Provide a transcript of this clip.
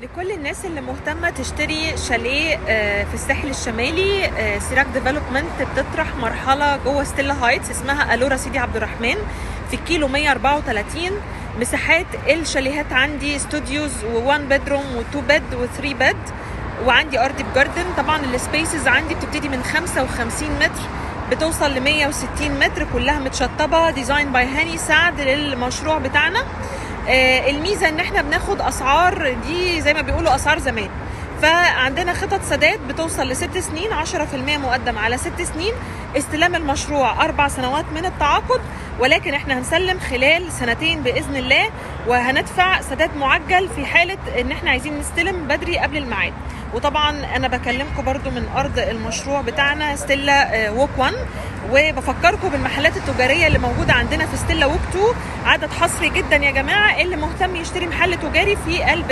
لكل الناس اللي مهتمة تشتري شاليه في الساحل الشمالي، سيراك ديفلوبمنت بتطرح مرحلة جوه ستيلا هايتس اسمها ألورا سيدي عبد الرحمن في الكيلو 134. مساحات الشاليهات عندي استوديوز و1 بيدروم و2 بيد و3 بيد، وعندي ارضي بجاردن. طبعا السبيسز عندي بتبتدي من 55 متر بتوصل ل 160 متر، كلها متشطبة ديزاين باي هاني سعد للمشروع بتاعنا. الميزه ان احنا بناخد اسعار دي زي ما بيقولوا اسعار زمان، فعندنا خطط سداد بتوصل ل6 سنين، 10% مقدم على 6 سنين، استلام المشروع 4 سنوات من التعاقد، ولكن احنا هنسلم خلال 2 باذن الله، وهندفع سداد معجل في حاله ان احنا عايزين نستلم بدري قبل الميعاد. وطبعا انا بكلمكم برضو من ارض المشروع بتاعنا ستيلا ووك 1، وبفكركم بالمحلات التجاريه اللي موجوده عندنا في ستيلا ووك 2. عدد حصري جدا يا جماعه، اللي مهتم يشتري محل تجاري في قلب